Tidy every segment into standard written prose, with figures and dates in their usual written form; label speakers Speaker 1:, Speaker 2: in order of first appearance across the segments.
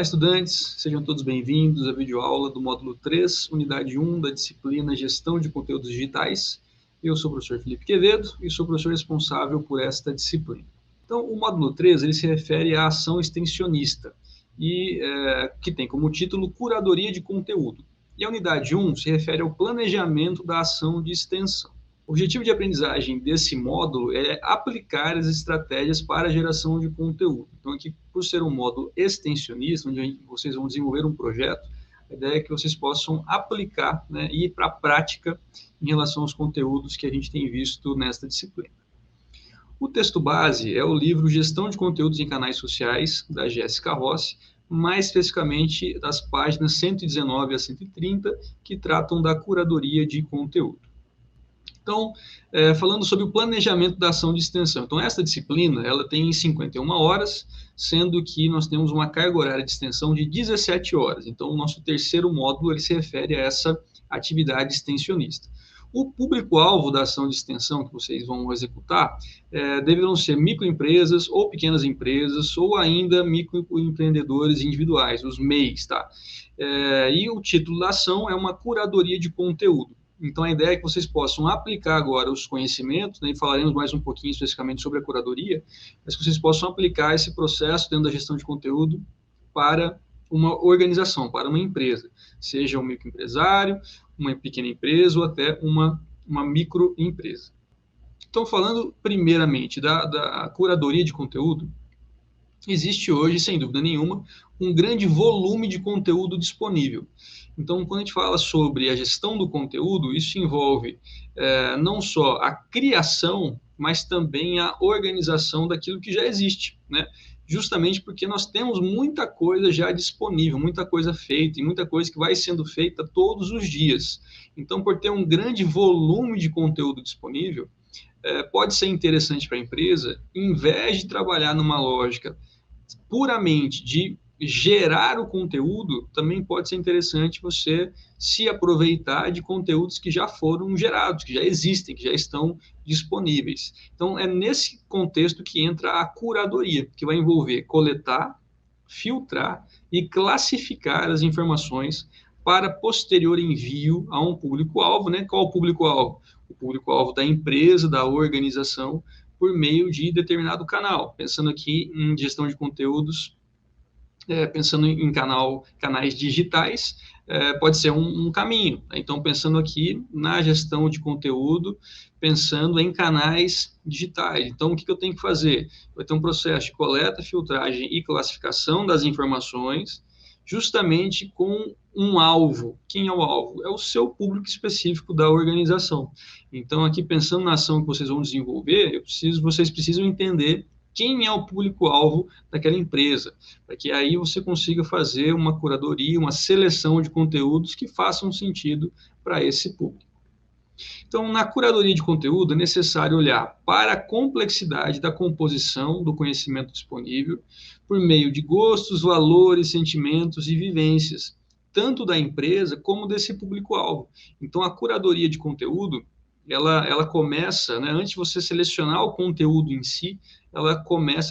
Speaker 1: Estudantes, sejam todos bem-vindos à videoaula do módulo 3, unidade 1 da disciplina Gestão de Conteúdos Digitais. Eu sou o professor Felipe Quevedo e sou o professor responsável por esta disciplina. Então, o módulo 3 ele se refere à ação extensionista, que tem como título Curadoria de Conteúdo. E a unidade 1 se refere ao planejamento da ação de extensão. O objetivo de aprendizagem desse módulo é aplicar as estratégias para a geração de conteúdo. Então, aqui, por ser um módulo extensionista, onde vocês vão desenvolver um projeto, a ideia é que vocês possam aplicar, e ir para a prática em relação aos conteúdos que a gente tem visto nesta disciplina. O texto base é o livro Gestão de Conteúdos em Canais Sociais, da Jéssica Rossi, mais especificamente das páginas 119 a 130, que tratam da curadoria de conteúdo. Então, falando sobre o planejamento da ação de extensão. Então, esta disciplina, ela tem 51 horas, sendo que nós temos uma carga horária de extensão de 17 horas. Então, o nosso terceiro módulo, ele se refere a essa atividade extensionista. O público-alvo da ação de extensão que vocês vão executar deverão ser microempresas ou pequenas empresas ou ainda microempreendedores individuais, os MEIs, tá? E o título da ação é uma curadoria de conteúdo. Então, a ideia é que vocês possam aplicar agora os conhecimentos, e falaremos mais um pouquinho especificamente sobre a curadoria, mas que vocês possam aplicar esse processo dentro da gestão de conteúdo para uma organização, para uma empresa, seja um microempresário, uma pequena empresa ou até uma microempresa. Então, falando primeiramente da curadoria de conteúdo, existe hoje, sem dúvida nenhuma, um grande volume de conteúdo disponível. Então, quando a gente fala sobre a gestão do conteúdo, isso envolve não só a criação, mas também a organização daquilo que já existe, justamente porque nós temos muita coisa já disponível, muita coisa feita e muita coisa que vai sendo feita todos os dias. Então, por ter um grande volume de conteúdo disponível, pode ser interessante para a empresa, em vez de trabalhar numa lógica puramente de gerar o conteúdo, também pode ser interessante você se aproveitar de conteúdos que já foram gerados, que já existem, que já estão disponíveis. Então, é nesse contexto que entra a curadoria, que vai envolver coletar, filtrar e classificar as informações para posterior envio a um público-alvo, Qual o público-alvo? O público-alvo da empresa, da organização, por meio de determinado canal. Pensando aqui em gestão de conteúdos, pensando em canais digitais, pode ser um caminho. Então, pensando aqui na gestão de conteúdo, pensando em canais digitais. Então, o que eu tenho que fazer? Vai ter um processo de coleta, filtragem e classificação das informações, justamente com um alvo. Quem é o alvo? É o seu público específico da organização. Então, aqui pensando na ação que vocês vão desenvolver, vocês precisam entender quem é o público-alvo daquela empresa, para que aí você consiga fazer uma curadoria, uma seleção de conteúdos que façam sentido para esse público. Então, na curadoria de conteúdo, é necessário olhar para a complexidade da composição do conhecimento disponível por meio de gostos, valores, sentimentos e vivências, tanto da empresa como desse público-alvo. Então, a curadoria de conteúdo, ela começa, antes de você selecionar o conteúdo em si, ela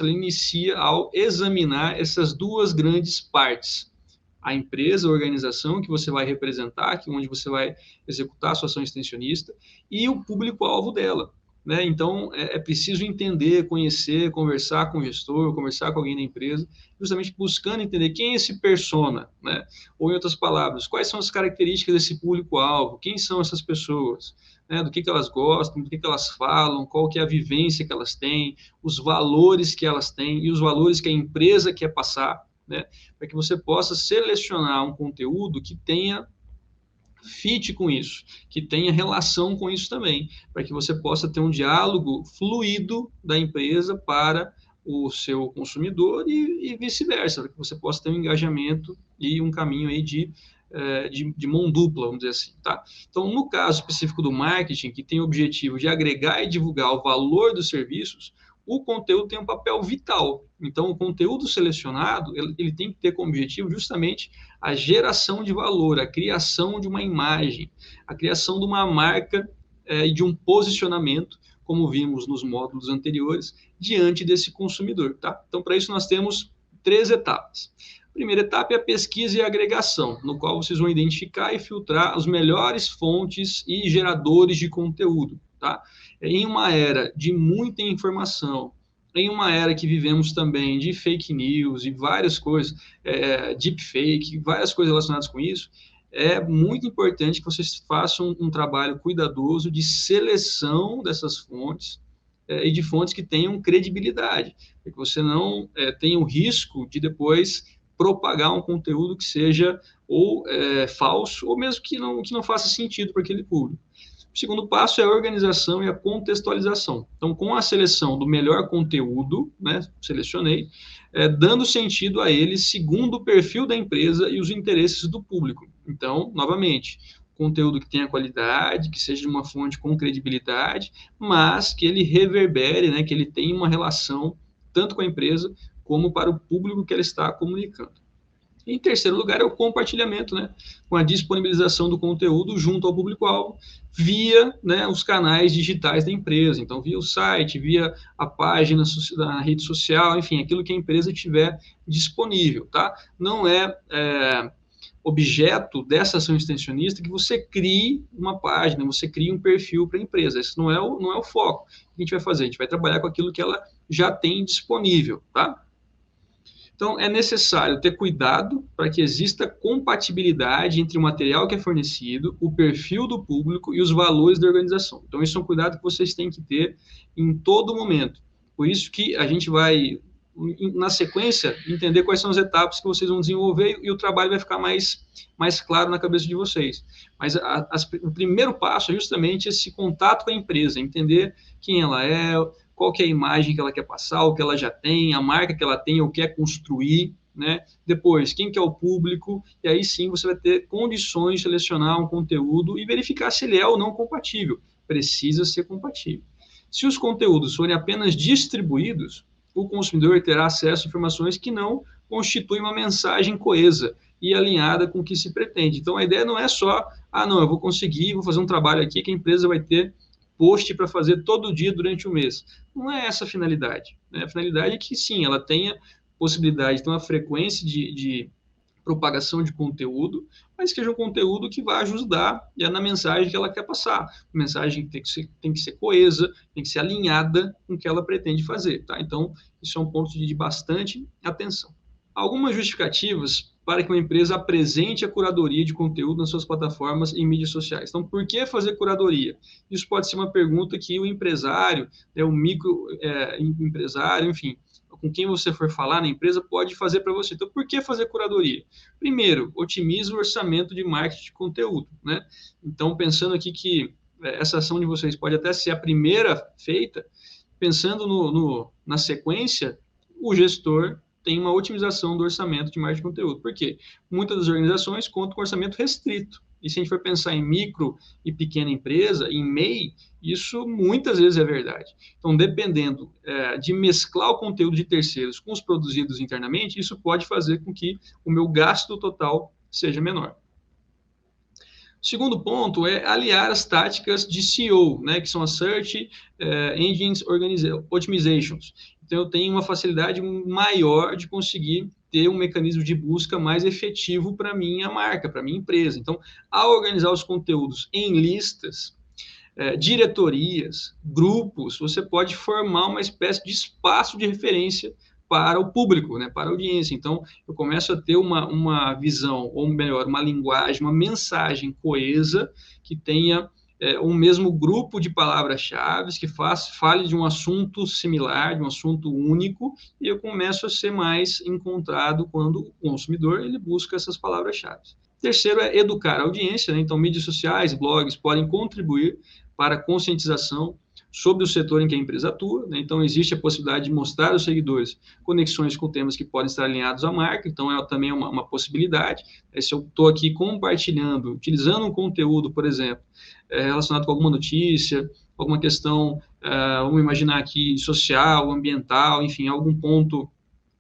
Speaker 1: inicia ao examinar essas duas grandes partes. A empresa, a organização que você vai representar, onde você vai executar a sua ação extensionista, e o público-alvo dela. Então, é preciso entender, conhecer, conversar com o gestor, conversar com alguém da empresa, justamente buscando entender quem é esse persona, Ou, em outras palavras, quais são as características desse público-alvo, quem são essas pessoas, do que elas gostam, do que elas falam, qual que é a vivência que elas têm, os valores que elas têm e os valores que a empresa quer passar, para que você possa selecionar um conteúdo que tenha fit com isso, que tenha relação com isso também, para que você possa ter um diálogo fluido da empresa para o seu consumidor e vice-versa, para que você possa ter um engajamento e um caminho aí de mão dupla, vamos dizer assim, tá? Então, no caso específico do marketing, que tem o objetivo de agregar e divulgar o valor dos serviços, o conteúdo tem um papel vital. Então, o conteúdo selecionado, ele tem que ter como objetivo justamente a geração de valor, a criação de uma imagem, a criação de uma marca e de um posicionamento, como vimos nos módulos anteriores, diante desse consumidor, tá? Então, para isso, nós temos 3 etapas. Primeira etapa é a pesquisa e a agregação, no qual vocês vão identificar e filtrar as melhores fontes e geradores de conteúdo, tá? Em uma era de muita informação, em uma era que vivemos também de fake news e várias coisas, deepfake, várias coisas relacionadas com isso, é muito importante que vocês façam um trabalho cuidadoso de seleção dessas fontes e de fontes que tenham credibilidade, para que você não tenha o risco de depois propagar um conteúdo que seja ou falso, ou mesmo que não faça sentido para aquele público. O segundo passo é a organização e a contextualização. Então, com a seleção do melhor conteúdo, né, selecionei, dando sentido a ele segundo o perfil da empresa e os interesses do público. Então, novamente, conteúdo que tenha qualidade, que seja de uma fonte com credibilidade, mas que ele reverbere, né, que ele tenha uma relação tanto com a empresa como para o público que ela está comunicando. Em terceiro lugar é o compartilhamento, né, com a disponibilização do conteúdo junto ao público-alvo, via, né, os canais digitais da empresa, então via o site, via a página da rede social, enfim, aquilo que a empresa tiver disponível, tá? Não é objeto dessa ação extensionista que você crie uma página, você crie um perfil para a empresa, esse não é o foco. O que a gente vai fazer? A gente vai trabalhar com aquilo que ela já tem disponível, tá? Então, é necessário ter cuidado para que exista compatibilidade entre o material que é fornecido, o perfil do público e os valores da organização. Então, isso é um cuidado que vocês têm que ter em todo momento. Por isso que a gente vai, na sequência, entender quais são as etapas que vocês vão desenvolver e o trabalho vai ficar mais claro na cabeça de vocês. Mas o primeiro passo é justamente esse contato com a empresa, entender quem ela é, qual que é a imagem que ela quer passar, o que ela já tem, a marca que ela tem ou quer construir, né? Depois, quem que é o público, e aí sim você vai ter condições de selecionar um conteúdo e verificar se ele é ou não compatível. Precisa ser compatível. Se os conteúdos forem apenas distribuídos, o consumidor terá acesso a informações que não constituem uma mensagem coesa e alinhada com o que se pretende. Então, a ideia não é só, não, eu vou conseguir, vou fazer um trabalho aqui que a empresa vai ter post para fazer todo dia durante o mês. Não é essa a finalidade. Né? A finalidade é que, sim, ela tenha possibilidade de ter uma frequência de propagação de conteúdo, mas que seja um conteúdo que vai ajudar na mensagem que ela quer passar. A mensagem tem que ser coesa, tem que ser alinhada com o que ela pretende fazer. Tá? Então, isso é um ponto de bastante atenção. Algumas justificativas para que uma empresa apresente a curadoria de conteúdo nas suas plataformas e mídias sociais. Então, por que fazer curadoria? Isso pode ser uma pergunta que o empresário, o microempresário, enfim, com quem você for falar na empresa, pode fazer para você. Então, por que fazer curadoria? Primeiro, otimiza o orçamento de marketing de conteúdo, né? Então, pensando aqui que essa ação de vocês pode até ser a primeira feita, pensando na sequência, o gestor tem uma otimização do orçamento de marketing de conteúdo. Por quê? Muitas das organizações contam com orçamento restrito. E se a gente for pensar em micro e pequena empresa, em MEI, isso muitas vezes é verdade. Então, dependendo de mesclar o conteúdo de terceiros com os produzidos internamente, isso pode fazer com que o meu gasto total seja menor. O segundo ponto é aliar as táticas de SEO, né, que são as Search Engines Optimizations. Então, eu tenho uma facilidade maior de conseguir ter um mecanismo de busca mais efetivo para a minha marca, para a minha empresa. Então, ao organizar os conteúdos em listas, diretorias, grupos, você pode formar uma espécie de espaço de referência para o público, né, para a audiência. Então, eu começo a ter uma visão, ou melhor, uma linguagem, uma mensagem coesa, que tenha um mesmo grupo de palavras-chave, que fale de um assunto similar, de um assunto único, e eu começo a ser mais encontrado quando o consumidor ele busca essas palavras-chave. Terceiro é educar a audiência, né? Então, mídias sociais, blogs podem contribuir para a conscientização sobre o setor em que a empresa atua, né? Então, existe a possibilidade de mostrar aos seguidores conexões com temas que podem estar alinhados à marca, então também é uma possibilidade. Se eu estou aqui compartilhando, utilizando um conteúdo, por exemplo, relacionado com alguma notícia, alguma questão, vamos imaginar aqui, social, ambiental, enfim, algum ponto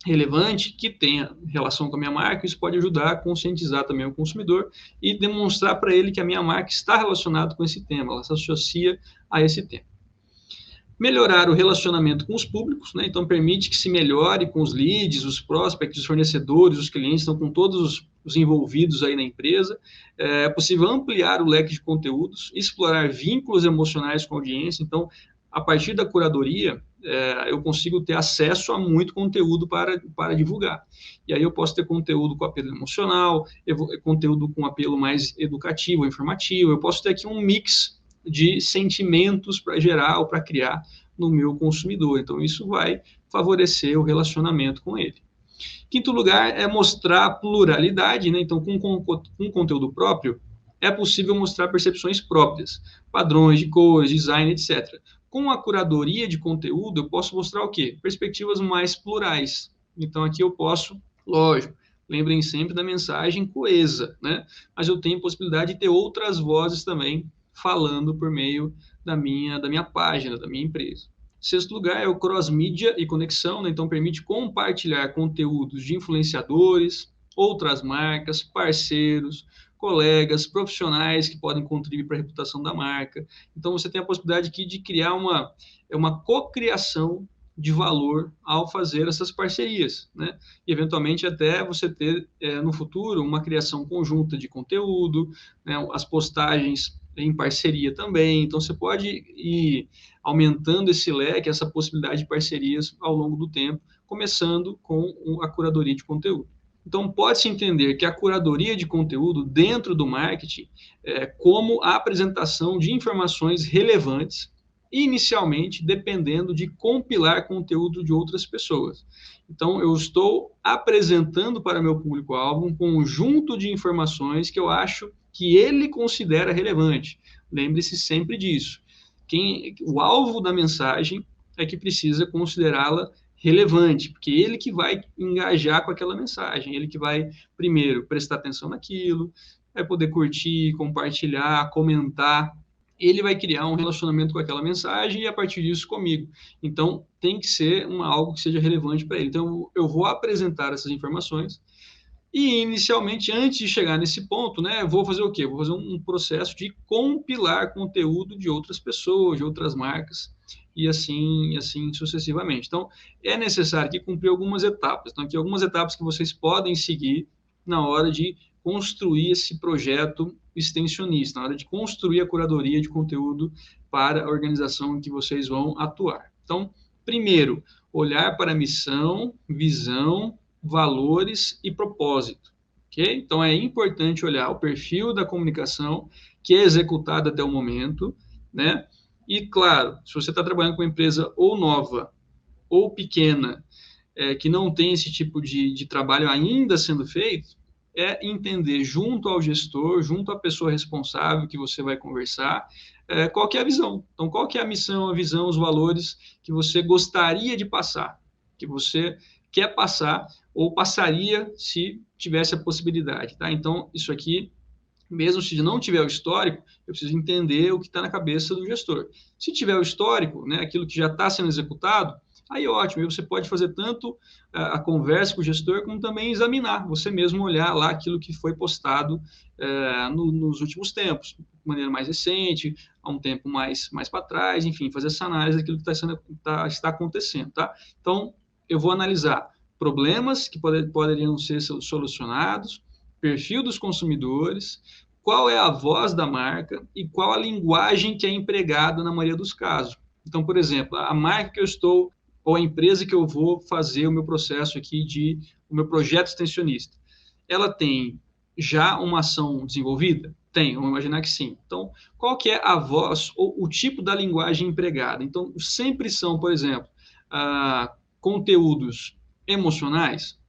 Speaker 1: relevante que tenha relação com a minha marca, isso pode ajudar a conscientizar também o consumidor e demonstrar para ele que a minha marca está relacionada com esse tema, ela se associa a esse tema. Melhorar o relacionamento com os públicos, né? Então permite que se melhore com os leads, os prospects, os fornecedores, os clientes, então com todos os envolvidos aí na empresa. É possível ampliar o leque de conteúdos, explorar vínculos emocionais com a audiência. Então, a partir da curadoria, eu consigo ter acesso a muito conteúdo para divulgar. E aí eu posso ter conteúdo com apelo emocional, conteúdo com apelo mais educativo, informativo. Eu posso ter aqui um mix de sentimentos para gerar ou para criar no meu consumidor. Então, isso vai favorecer o relacionamento com ele. Quinto lugar é mostrar pluralidade, né? Então, com conteúdo próprio, é possível mostrar percepções próprias, padrões de cores, design, etc. Com a curadoria de conteúdo, eu posso mostrar o quê? Perspectivas mais plurais. Então, aqui eu posso, lógico, lembrem sempre da mensagem coesa, né? Mas eu tenho possibilidade de ter outras vozes também falando por meio da minha página, da minha empresa. Sexto lugar é o cross-mídia e conexão, né? Então permite compartilhar conteúdos de influenciadores, outras marcas, parceiros, colegas, profissionais que podem contribuir para a reputação da marca. Então você tem a possibilidade aqui de criar uma cocriação de valor ao fazer essas parcerias, né? E eventualmente até você ter no futuro uma criação conjunta de conteúdo, né? As postagens em parceria também. Então você pode ir aumentando esse leque, essa possibilidade de parcerias ao longo do tempo, começando com a curadoria de conteúdo. Então, pode-se entender que a curadoria de conteúdo dentro do marketing é como a apresentação de informações relevantes, inicialmente dependendo de compilar conteúdo de outras pessoas. Então, eu estou apresentando para meu público-alvo um conjunto de informações que eu acho que ele considera relevante. Lembre-se sempre disso. O alvo da mensagem é que precisa considerá-la relevante, porque ele que vai engajar com aquela mensagem, ele que vai, primeiro, prestar atenção naquilo, vai poder curtir, compartilhar, comentar, ele vai criar um relacionamento com aquela mensagem e, a partir disso, comigo. Então, tem que ser algo que seja relevante para ele. Então, eu vou apresentar essas informações e, inicialmente, antes de chegar nesse ponto, né, eu vou fazer o quê? Vou fazer um processo de compilar conteúdo de outras pessoas, de outras marcas, e assim sucessivamente. Então, é necessário aqui cumprir algumas etapas. Então, aqui algumas etapas que vocês podem seguir na hora de construir esse projeto extensionista, na hora de construir a curadoria de conteúdo para a organização em que vocês vão atuar. Então, primeiro, olhar para a missão, visão, valores e propósito. Okay? Então, é importante olhar o perfil da comunicação que é executada até o momento, né? E, claro, se você está trabalhando com uma empresa ou nova ou pequena, que não tem esse tipo de trabalho ainda sendo feito, é entender junto ao gestor, junto à pessoa responsável que você vai conversar, qual que é a visão. Então, qual que é a missão, a visão, os valores que você gostaria de passar, que você quer passar ou passaria se tivesse a possibilidade, tá? Então, isso aqui, mesmo se não tiver o histórico, eu preciso entender o que está na cabeça do gestor. Se tiver o histórico, né, aquilo que já está sendo executado, aí ótimo, você pode fazer tanto a conversa com o gestor, como também examinar, você mesmo olhar lá aquilo que foi postado nos últimos tempos, de maneira mais recente, há um tempo mais para trás, enfim, fazer essa análise daquilo que está acontecendo, tá? Então, eu vou analisar problemas que poderiam ser solucionados, perfil dos consumidores, qual é a voz da marca e qual a linguagem que é empregada na maioria dos casos. Então, por exemplo, a marca que eu estou, ou a empresa que eu vou fazer o meu processo aqui, o meu projeto extensionista, ela tem já uma ação desenvolvida? Tem, vamos imaginar que sim. Então, qual que é a voz ou o tipo da linguagem empregada? Então, sempre são, por exemplo, conteúdos emocionais,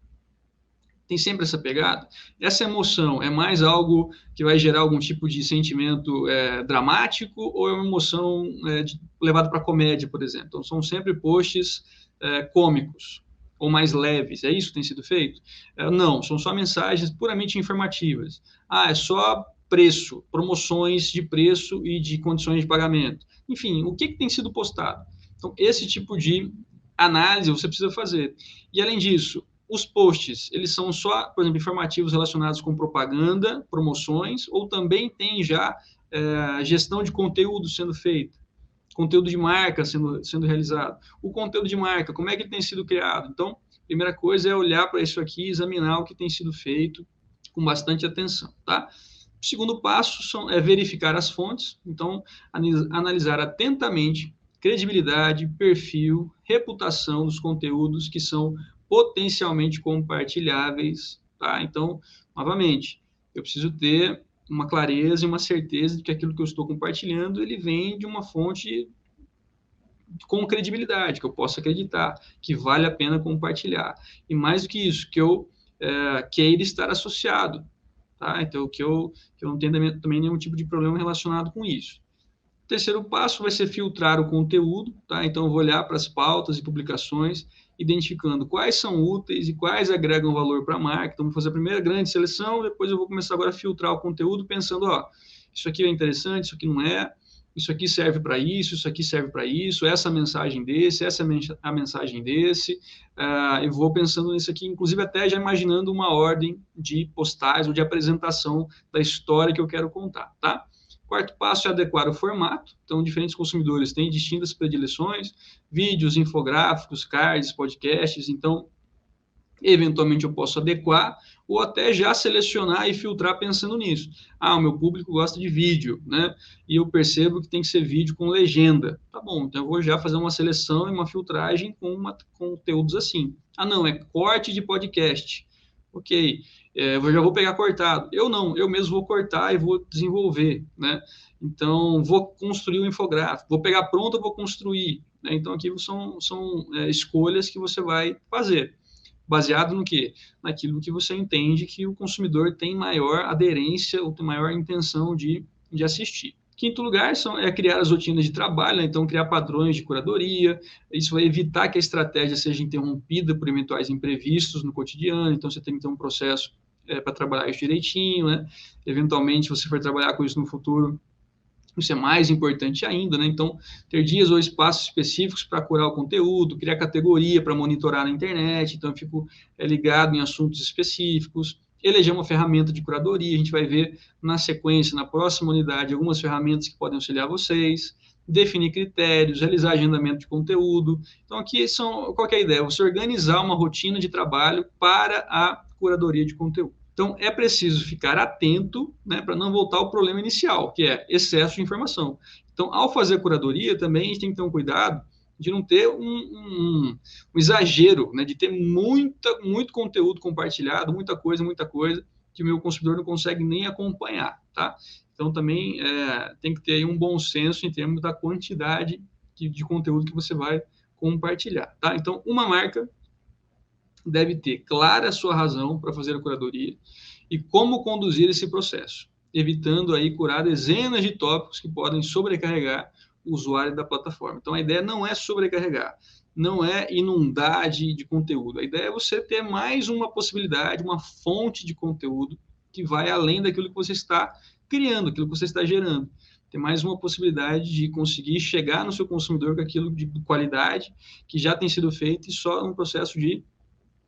Speaker 1: tem sempre essa pegada. Essa emoção é mais algo que vai gerar algum tipo de sentimento dramático ou é uma emoção levada para comédia, por exemplo? Então, são sempre posts cômicos ou mais leves. É isso que tem sido feito? Não, são só mensagens puramente informativas. É só preço, promoções de preço e de condições de pagamento. Enfim, o que tem sido postado? Então, esse tipo de análise você precisa fazer. E, além disso, os posts, eles são só, por exemplo, informativos relacionados com propaganda, promoções, ou também tem já gestão de conteúdo sendo feita? conteúdo de marca sendo realizado. O conteúdo de marca, como é que ele tem sido criado? Então, a primeira coisa é olhar para isso aqui e examinar o que tem sido feito com bastante atenção, tá? O segundo passo é verificar as fontes, então, analisar atentamente credibilidade, perfil, reputação dos conteúdos que são potencialmente compartilháveis, tá? Então, novamente, eu preciso ter uma clareza e uma certeza de que aquilo que eu estou compartilhando, ele vem de uma fonte com credibilidade, que eu possa acreditar, que vale a pena compartilhar. E mais do que isso, que eu queira estar associado, tá? Então, que eu não tenha também nenhum tipo de problema relacionado com isso. O terceiro passo vai ser filtrar o conteúdo, tá? Então, eu vou olhar para as pautas e publicações, identificando quais são úteis e quais agregam valor para a marca. Então, vou fazer a primeira grande seleção, depois eu vou começar agora a filtrar o conteúdo, pensando, ó, isso aqui é interessante, isso aqui não é, isso aqui serve para isso aqui serve para isso, essa mensagem desse, essa a mensagem desse. Eu vou pensando nisso aqui, inclusive até já imaginando uma ordem de postais ou de apresentação da história que eu quero contar, tá? Quarto passo é adequar o formato. Então, diferentes consumidores têm distintas predileções, vídeos, infográficos, cards, podcasts. Então, eventualmente eu posso adequar ou até já selecionar e filtrar pensando nisso. O meu público gosta de vídeo, né? E eu percebo que tem que ser vídeo com legenda. Tá bom, então eu vou já fazer uma seleção e uma filtragem com conteúdos assim. Não, é corte de podcast. Ok, eu já vou pegar cortado. Eu não, eu mesmo vou cortar e vou desenvolver, né? Então, vou construir um infográfico. Vou pegar pronto, eu vou construir. Né? Então, aqui são escolhas que você vai fazer. Baseado no quê? Naquilo que você entende que o consumidor tem maior aderência ou tem maior intenção de assistir. Quinto lugar é criar as rotinas de trabalho, né? Então criar padrões de curadoria. Isso vai evitar que a estratégia seja interrompida por eventuais imprevistos no cotidiano. Então você tem que ter um processo para trabalhar isso direitinho, né? Eventualmente, se você for trabalhar com isso no futuro, isso é mais importante ainda, né? Então, ter dias ou espaços específicos para curar o conteúdo, criar categoria para monitorar na internet, então eu fico ligado em assuntos específicos, eleger uma ferramenta de curadoria, a gente vai ver na sequência, na próxima unidade, algumas ferramentas que podem auxiliar vocês, definir critérios, realizar agendamento de conteúdo. Então, aqui qual que é a ideia? Você organizar uma rotina de trabalho para a curadoria de conteúdo. Então, é preciso ficar atento, né, para não voltar ao problema inicial, que é excesso de informação. Então, ao fazer a curadoria, também a gente tem que ter um cuidado de não ter um exagero, né, de ter muito conteúdo compartilhado, muita coisa, que o meu consumidor não consegue nem acompanhar, tá? Então, também tem que ter aí um bom senso em termos da quantidade de conteúdo que você vai compartilhar, tá? Então, uma marca deve ter clara a sua razão para fazer a curadoria e como conduzir esse processo, evitando aí curar dezenas de tópicos que podem sobrecarregar o usuário da plataforma. Então, a ideia não é sobrecarregar, não é inundar de conteúdo. A ideia é você ter mais uma possibilidade, uma fonte de conteúdo que vai além daquilo que você está criando, aquilo que você está gerando. Tem mais uma possibilidade de conseguir chegar no seu consumidor com aquilo de qualidade que já tem sido feito e só um processo de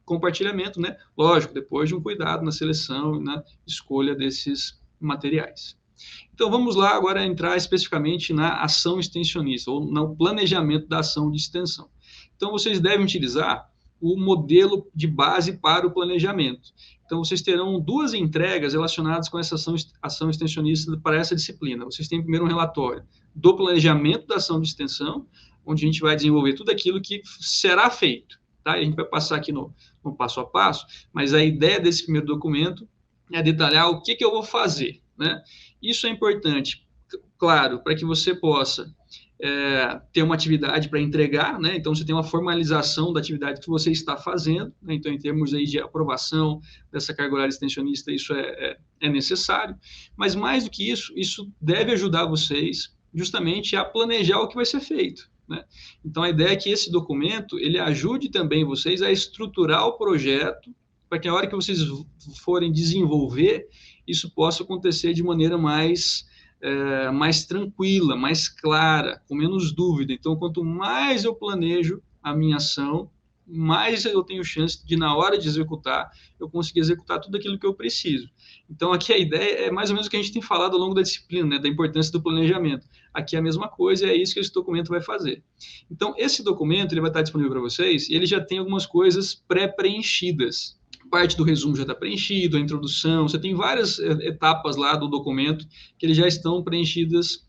Speaker 1: compartilhamento, né? Lógico, depois de um cuidado na seleção e na escolha desses materiais. Então, vamos lá agora entrar especificamente na ação extensionista, ou no planejamento da ação de extensão. Então, vocês devem utilizar o modelo de base para o planejamento. Então, vocês terão duas entregas relacionadas com essa ação extensionista para essa disciplina. Vocês têm primeiro um relatório do planejamento da ação de extensão, onde a gente vai desenvolver tudo aquilo que será feito. Tá? A gente vai passar aqui no passo a passo, mas a ideia desse primeiro documento é detalhar o que eu vou fazer. Né? Isso é importante, claro, para que você possa ter uma atividade para entregar, né? Então você tem uma formalização da atividade que você está fazendo, né? Então em termos aí de aprovação dessa carga horária extensionista, isso é necessário, mas mais do que isso deve ajudar vocês justamente a planejar o que vai ser feito. Né? Então, a ideia é que esse documento ele ajude também vocês a estruturar o projeto para que a hora que vocês forem desenvolver, isso possa acontecer de maneira mais tranquila, mais clara, com menos dúvida. Então, quanto mais eu planejo a minha ação, mais eu tenho chance de, na hora de executar, eu conseguir executar tudo aquilo que eu preciso. Então, aqui a ideia é mais ou menos o que a gente tem falado ao longo da disciplina, né, da importância do planejamento. Aqui é a mesma coisa, é isso que esse documento vai fazer. Então, esse documento ele vai estar disponível para vocês e ele já tem algumas coisas pré-preenchidas. Parte do resumo já está preenchido, a introdução, você tem várias etapas lá do documento que eles já estão preenchidas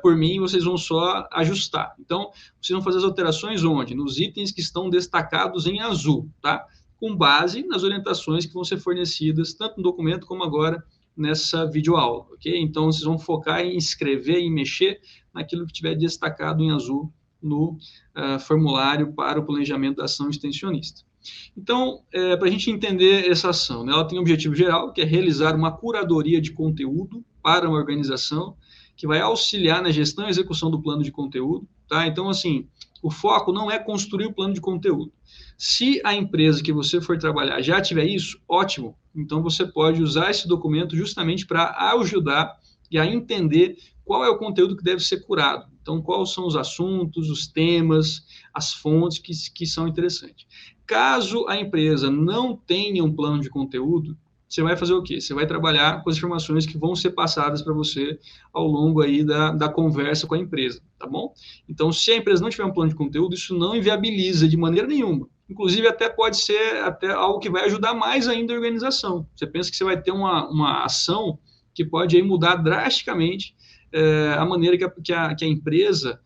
Speaker 1: por mim, vocês vão só ajustar. Então, vocês vão fazer as alterações onde? Nos itens que estão destacados em azul, tá? Com base nas orientações que vão ser fornecidas, tanto no documento como agora nessa videoaula, ok? Então, vocês vão focar em escrever, em mexer naquilo que tiver destacado em azul no formulário para o planejamento da ação extensionista. Então, para a gente entender essa ação, né, ela tem um objetivo geral, que é realizar uma curadoria de conteúdo para uma organização, que vai auxiliar na gestão e execução do plano de conteúdo, tá? Então, assim, o foco não é construir o plano de conteúdo. Se a empresa que você for trabalhar já tiver isso, ótimo. Então, você pode usar esse documento justamente para ajudar e a entender qual é o conteúdo que deve ser curado. Então, quais são os assuntos, os temas, as fontes que são interessantes. Caso a empresa não tenha um plano de conteúdo, você vai fazer o quê? Você vai trabalhar com as informações que vão ser passadas para você ao longo aí da conversa com a empresa, tá bom? Então, se a empresa não tiver um plano de conteúdo, isso não inviabiliza de maneira nenhuma. Inclusive, até pode ser até algo que vai ajudar mais ainda a organização. Você pensa que você vai ter uma ação que pode aí mudar drasticamente a maneira que a empresa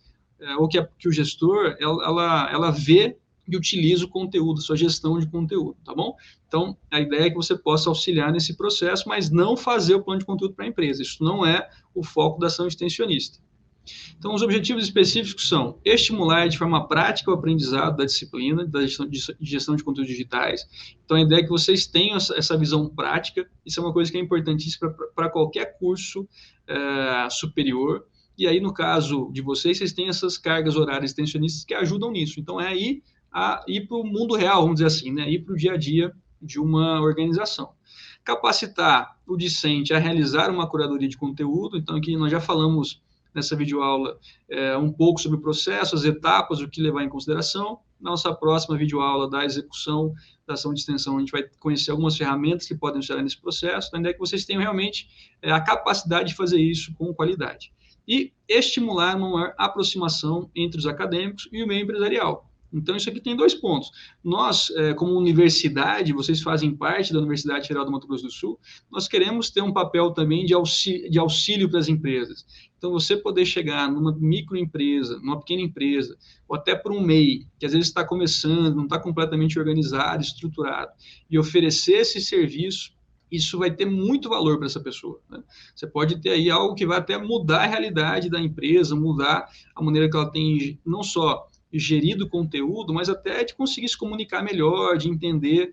Speaker 1: ou que o gestor, ela vê e utiliza o conteúdo, sua gestão de conteúdo, tá bom? Então, a ideia é que você possa auxiliar nesse processo, mas não fazer o plano de conteúdo para a empresa. Isso não é o foco da ação extensionista. Então, os objetivos específicos são estimular de forma prática o aprendizado da disciplina da gestão de conteúdos digitais. Então, a ideia é que vocês tenham essa visão prática. Isso é uma coisa que é importantíssima para qualquer curso superior. E aí, no caso de vocês, vocês têm essas cargas horárias extensionistas que ajudam nisso. Então, é aí a ir para o mundo real, vamos dizer assim, né? Ir para o dia a dia de uma organização. Capacitar o discente a realizar uma curadoria de conteúdo. Então, aqui nós já falamos nessa videoaula um pouco sobre o processo, as etapas, o que levar em consideração. Na nossa próxima videoaula da execução da ação de extensão, a gente vai conhecer algumas ferramentas que podem usar nesse processo. A ideia é que vocês tenham realmente a capacidade de fazer isso com qualidade. E estimular uma maior aproximação entre os acadêmicos e o meio empresarial. Então, isso aqui tem dois pontos. Nós, como universidade, vocês fazem parte da Universidade Federal do Mato Grosso do Sul, nós queremos ter um papel também de auxílio para as empresas. Então, você poder chegar numa microempresa, numa pequena empresa, ou até para um MEI, que às vezes está começando, não está completamente organizado, estruturado, e oferecer esse serviço, isso vai ter muito valor para essa pessoa, né? Você pode ter aí algo que vai até mudar a realidade da empresa, mudar a maneira que ela tem, não só gerido o conteúdo, mas até de conseguir se comunicar melhor, de entender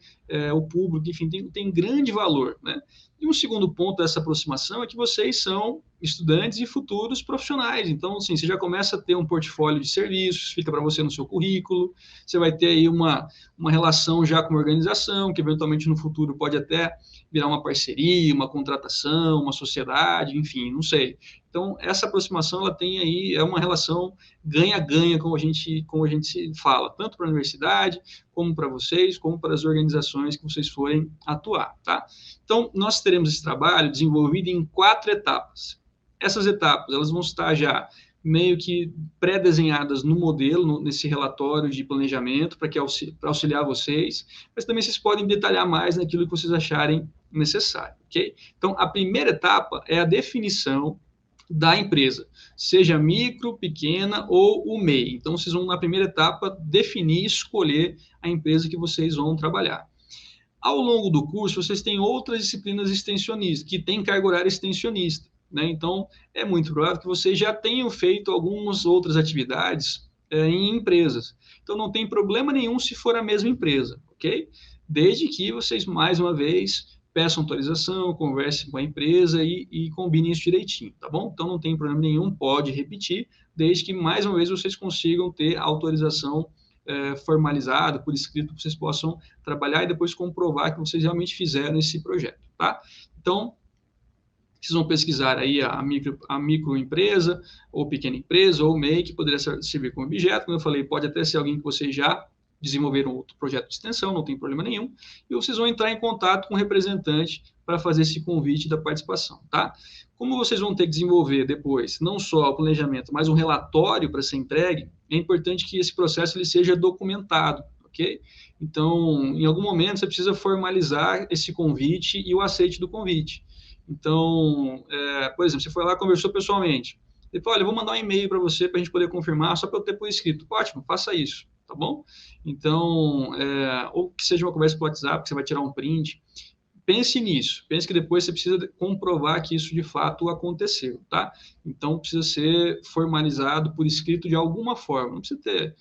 Speaker 1: o público, enfim, tem grande valor, né? E um segundo ponto dessa aproximação é que vocês são estudantes e futuros profissionais. Então, assim, você já começa a ter um portfólio de serviços, fica para você no seu currículo, você vai ter aí uma relação já com uma organização, que eventualmente no futuro pode até virar uma parceria, uma contratação, uma sociedade, enfim, não sei. Então, essa aproximação, ela tem aí, é uma relação ganha-ganha, como a gente fala, tanto para a universidade, como para vocês, como para as organizações que vocês forem atuar, tá? Então, nós teremos esse trabalho desenvolvido em 4 etapas. Essas etapas, elas vão estar já meio que pré-desenhadas no modelo, nesse relatório de planejamento, para auxiliar vocês, mas também vocês podem detalhar mais naquilo que vocês acharem necessário, ok? Então, a primeira etapa é a definição da empresa, seja micro, pequena ou o MEI. Então, vocês vão, na primeira etapa, definir e escolher a empresa que vocês vão trabalhar. Ao longo do curso, vocês têm outras disciplinas extensionistas, que têm carga horária extensionista, né? Então, é muito provável que vocês já tenham feito algumas outras atividades em empresas. Então, não tem problema nenhum se for a mesma empresa, ok? Desde que vocês, mais uma vez, peçam autorização, conversem com a empresa e combinem isso direitinho, tá bom? Então, não tem problema nenhum, pode repetir, desde que, mais uma vez, vocês consigam ter autorização formalizada, por escrito, que vocês possam trabalhar e depois comprovar que vocês realmente fizeram esse projeto, tá? Então, vocês vão pesquisar aí a microempresa, ou pequena empresa, ou MEI, que poderia servir como objeto, como eu falei, pode até ser alguém que vocês já desenvolver um outro projeto de extensão, não tem problema nenhum, e vocês vão entrar em contato com o representante para fazer esse convite da participação, tá? Como vocês vão ter que desenvolver depois, não só o planejamento, mas um relatório para ser entregue, é importante que esse processo ele seja documentado, ok? Então, em algum momento, você precisa formalizar esse convite e o aceite do convite. Então, por exemplo, você foi lá, conversou pessoalmente, ele falou, olha, eu vou mandar um e-mail para você para a gente poder confirmar, só para eu ter por escrito. Ótimo, faça isso, tá bom? Então, ou que seja uma conversa por WhatsApp, que você vai tirar um print. Pense nisso, pense que depois você precisa comprovar que isso de fato aconteceu, tá? Então, precisa ser formalizado por escrito de alguma forma. Não precisa ter,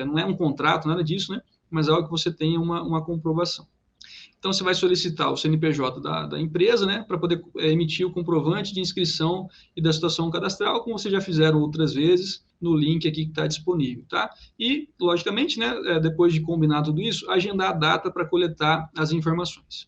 Speaker 1: não é um contrato, nada disso, né? Mas é algo que você tenha uma comprovação. Então, você vai solicitar o CNPJ da empresa, né, para poder emitir o comprovante de inscrição e da situação cadastral, como vocês já fizeram outras vezes, no link aqui que está disponível, tá? E, logicamente, né, depois de combinar tudo isso, agendar a data para coletar as informações.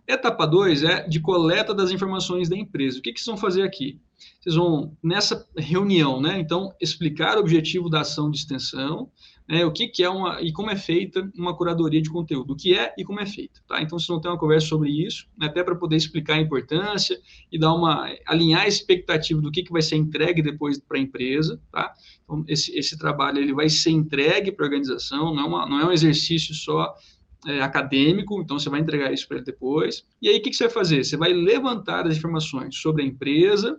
Speaker 1: Etapa 2 é de coleta das informações da empresa. O que vocês vão fazer aqui? Vocês vão, nessa reunião, né, então, explicar o objetivo da ação de extensão, né, o que é e como é feita uma curadoria de conteúdo, o que é e como é feita, tá? Então, vocês vão ter uma conversa sobre isso, né, até para poder explicar a importância e alinhar a expectativa do que vai ser entregue depois para a empresa, tá? Então, esse trabalho ele vai ser entregue para a organização, não é um exercício só acadêmico, então você vai entregar isso para ele depois. E aí, o que você vai fazer? Você vai levantar as informações sobre a empresa,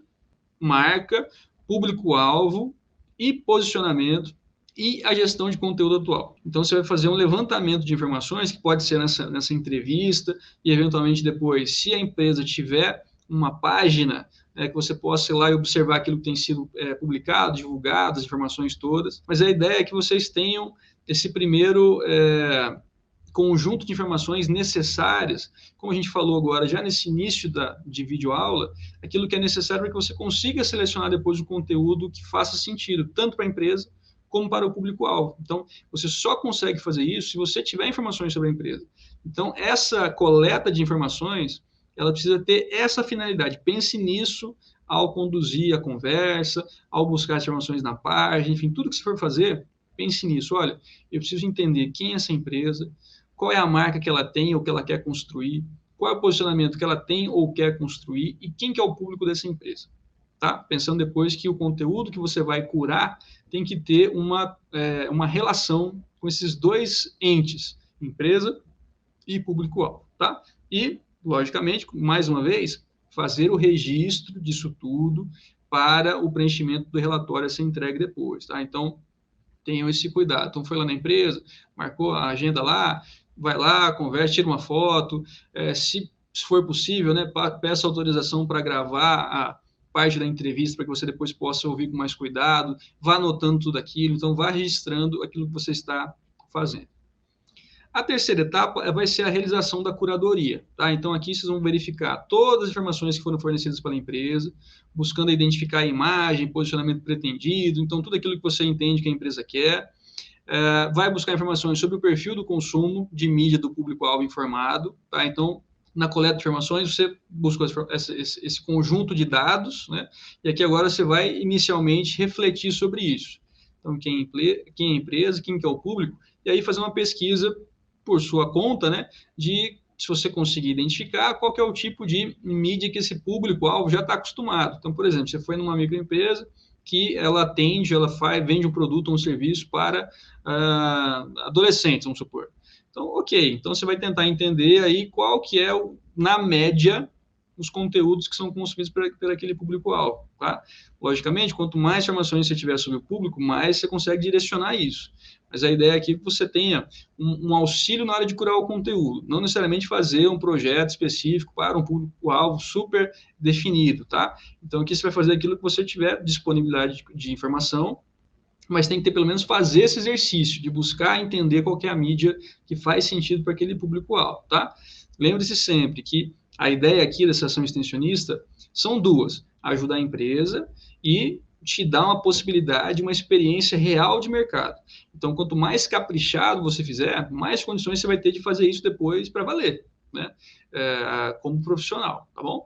Speaker 1: marca, público-alvo e posicionamento e a gestão de conteúdo atual. Então, você vai fazer um levantamento de informações, que pode ser nessa entrevista, e eventualmente depois, se a empresa tiver uma página que você possa ir lá e observar aquilo que tem sido publicado, divulgado, as informações todas. Mas a ideia é que vocês tenham esse primeiro conjunto de informações necessárias, como a gente falou agora, já nesse início de videoaula, aquilo que é necessário para que você consiga selecionar depois o conteúdo que faça sentido, tanto para a empresa como para o público-alvo. Então, você só consegue fazer isso se você tiver informações sobre a empresa. Então, essa coleta de informações, ela precisa ter essa finalidade. Pense nisso ao conduzir a conversa, ao buscar as informações na página, enfim, tudo que você for fazer, pense nisso. Olha, eu preciso entender quem é essa empresa, qual é a marca que ela tem ou que ela quer construir, qual é o posicionamento que ela tem ou quer construir e quem que é o público dessa empresa, tá? Pensando depois que o conteúdo que você vai curar tem que ter uma relação com esses dois entes, empresa e público-alvo, tá? E, logicamente, mais uma vez, fazer o registro disso tudo para o preenchimento do relatório a ser entregue depois, tá? Então, tenham esse cuidado. Então, foi lá na empresa, marcou a agenda lá, vai lá, conversa, tira uma foto, se for possível, né, peça autorização para gravar a parte da entrevista para que você depois possa ouvir com mais cuidado, vá anotando tudo aquilo, então vá registrando aquilo que você está fazendo. A terceira etapa vai ser a realização da curadoria, tá? Então, aqui vocês vão verificar todas as informações que foram fornecidas pela empresa, buscando identificar a imagem, posicionamento pretendido, então, tudo aquilo que você entende que a empresa quer. Vai buscar informações sobre o perfil do consumo de mídia do público-alvo informado, tá? Então, na coleta de informações, você busca esse conjunto de dados, né? E aqui agora você vai inicialmente refletir sobre isso. Então, quem é a empresa, quem que é o público, e aí fazer uma pesquisa por sua conta, né, se você conseguir identificar qual que é o tipo de mídia que esse público-alvo já está acostumado. Então, por exemplo, você foi numa microempresa que ela vende um produto ou um serviço para adolescentes, vamos supor. Então, ok, então você vai tentar entender aí qual que é, na média, os conteúdos que são consumidos por aquele público-alvo, tá? Logicamente, quanto mais informações você tiver sobre o público, mais você consegue direcionar isso. Mas a ideia aqui é que você tenha um auxílio na hora de curar o conteúdo, não necessariamente fazer um projeto específico para um público-alvo super definido, tá? Então, aqui você vai fazer aquilo que você tiver disponibilidade de informação, mas tem que ter pelo menos fazer esse exercício de buscar entender qual que é a mídia que faz sentido para aquele público-alvo, tá? Lembre-se sempre que a ideia aqui dessa ação extensionista são duas: ajudar a empresa e te dar uma possibilidade, uma experiência real de mercado. Então, quanto mais caprichado você fizer, mais condições você vai ter de fazer isso depois para valer, né? Como profissional, tá bom?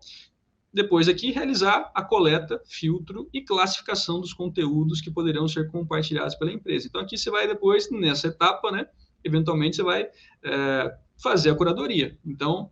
Speaker 1: Depois aqui, realizar a coleta, filtro e classificação dos conteúdos que poderão ser compartilhados pela empresa. Então, aqui você vai depois, nessa etapa, né, eventualmente você vai fazer a curadoria. Então,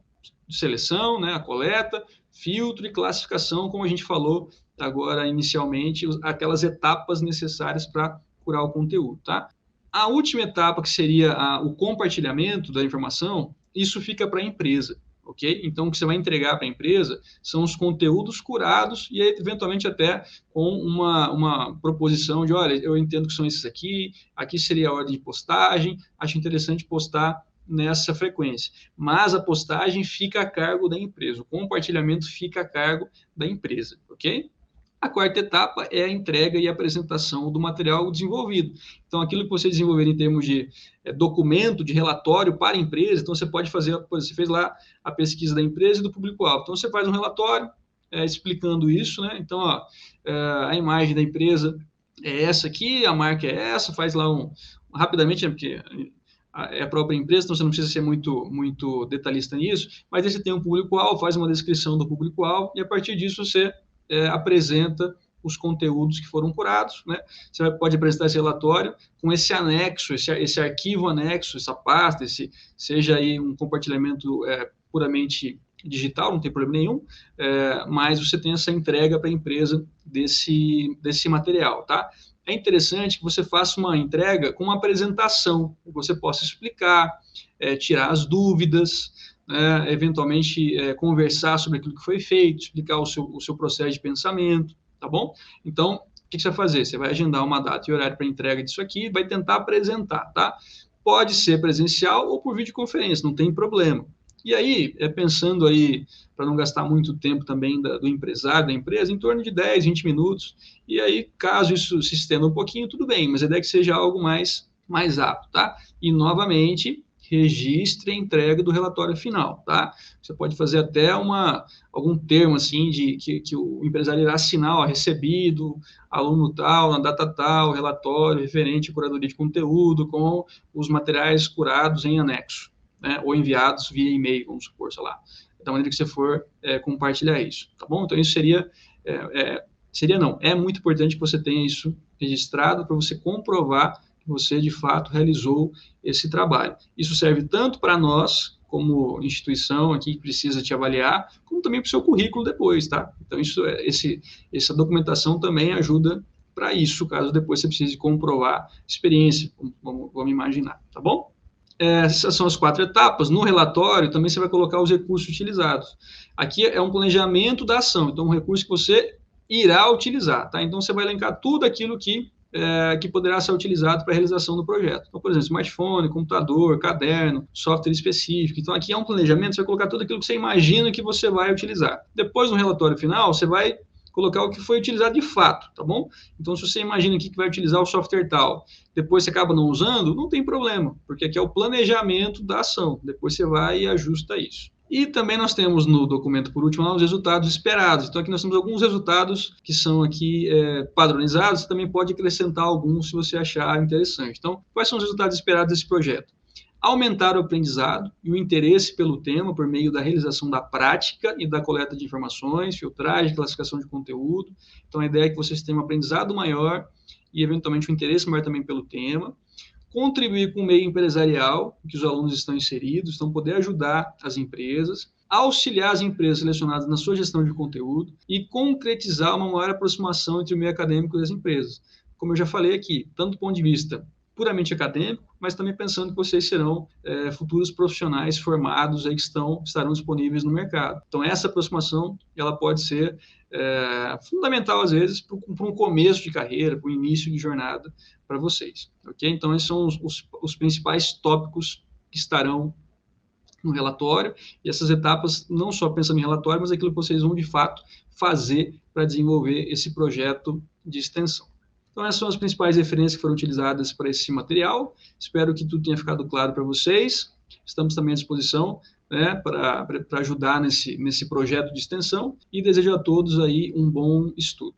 Speaker 1: seleção, né, a coleta, filtro e classificação, como a gente falou agora inicialmente, aquelas etapas necessárias para curar o conteúdo, tá? A última etapa, que seria o compartilhamento da informação, isso fica para a empresa, ok? Então, o que você vai entregar para a empresa são os conteúdos curados e, eventualmente, até com uma proposição de, olha, eu entendo que são esses aqui seria a ordem de postagem, acho interessante postar nessa frequência, mas a postagem fica a cargo da empresa, o compartilhamento fica a cargo da empresa, ok? A quarta etapa é a entrega e apresentação do material desenvolvido. Então, aquilo que você desenvolver em termos de documento, de relatório para a empresa, então você pode fazer, você fez lá a pesquisa da empresa e do público-alvo. Então, você faz um relatório explicando isso, né? Então, a imagem da empresa é essa aqui, a marca é essa, faz lá rapidamente, né, porque é a própria empresa, então você não precisa ser muito detalhista nisso, mas aí você tem um público-alvo, faz uma descrição do público-alvo, e a partir disso você apresenta os conteúdos que foram curados, né? Você pode apresentar esse relatório com esse anexo, esse arquivo anexo, essa pasta, seja aí um compartilhamento puramente digital, não tem problema nenhum, mas você tem essa entrega para a empresa desse material, tá? É interessante que você faça uma entrega com uma apresentação, que você possa explicar, tirar as dúvidas, eventualmente conversar sobre aquilo que foi feito, explicar o seu processo de pensamento, tá bom? Então, o que você vai fazer? Você vai agendar uma data e horário para entrega disso aqui e vai tentar apresentar, tá? Pode ser presencial ou por videoconferência, não tem problema. E aí, pensando aí, para não gastar muito tempo também do empresário, da empresa, em torno de 10, 20 minutos, e aí, caso isso se estenda um pouquinho, tudo bem, mas a ideia é que seja algo mais rápido, tá? E, novamente, registre a entrega do relatório final, tá? Você pode fazer até algum termo, assim, que o empresário irá assinar, ó, recebido, aluno tal, na data tal, relatório referente à curadoria de conteúdo com os materiais curados em anexo, né? Ou enviados via e-mail, vamos supor, sei lá, da maneira que você for compartilhar isso, tá bom? Então, isso é muito importante que você tenha isso registrado para você comprovar que você, de fato, realizou esse trabalho. Isso serve tanto para nós, como instituição aqui que precisa te avaliar, como também para o seu currículo depois, tá? Então, essa documentação também ajuda para isso, caso depois você precise comprovar experiência, vamos imaginar, tá bom? Essas são as 4 etapas. No relatório, também você vai colocar os recursos utilizados. Aqui é um planejamento da ação, então um recurso que você irá utilizar, tá? Então, você vai elencar tudo aquilo que poderá ser utilizado para a realização do projeto. Então, por exemplo, smartphone, computador, caderno, software específico. Então, aqui é um planejamento, você vai colocar tudo aquilo que você imagina que você vai utilizar. Depois, no relatório final, você vai colocar o que foi utilizado de fato, tá bom? Então, se você imagina aqui que vai utilizar o software tal, depois você acaba não usando, não tem problema, porque aqui é o planejamento da ação. Depois você vai e ajusta isso. E também nós temos no documento, por último, os resultados esperados. Então, aqui nós temos alguns resultados que são aqui padronizados. Você também pode acrescentar alguns se você achar interessante. Então, quais são os resultados esperados desse projeto? Aumentar o aprendizado e o interesse pelo tema por meio da realização da prática e da coleta de informações, filtragem, classificação de conteúdo. Então, a ideia é que vocês tenham um aprendizado maior e, eventualmente, um interesse maior também pelo tema. Contribuir com o meio empresarial em que os alunos estão inseridos, então poder ajudar as empresas, auxiliar as empresas selecionadas na sua gestão de conteúdo e concretizar uma maior aproximação entre o meio acadêmico e as empresas. Como eu já falei aqui, tanto do ponto de vista puramente acadêmico, mas também pensando que vocês serão futuros profissionais formados aí que estarão disponíveis no mercado. Então, essa aproximação ela pode ser fundamental, às vezes, para um começo de carreira, para um início de jornada para vocês. Ok? Então, esses são os principais tópicos que estarão no relatório, e essas etapas, não só pensando em relatório, mas aquilo que vocês vão, de fato, fazer para desenvolver esse projeto de extensão. Então, essas são as principais referências que foram utilizadas para esse material. Espero que tudo tenha ficado claro para vocês. Estamos também à disposição, né, para ajudar nesse projeto de extensão e desejo a todos aí um bom estudo.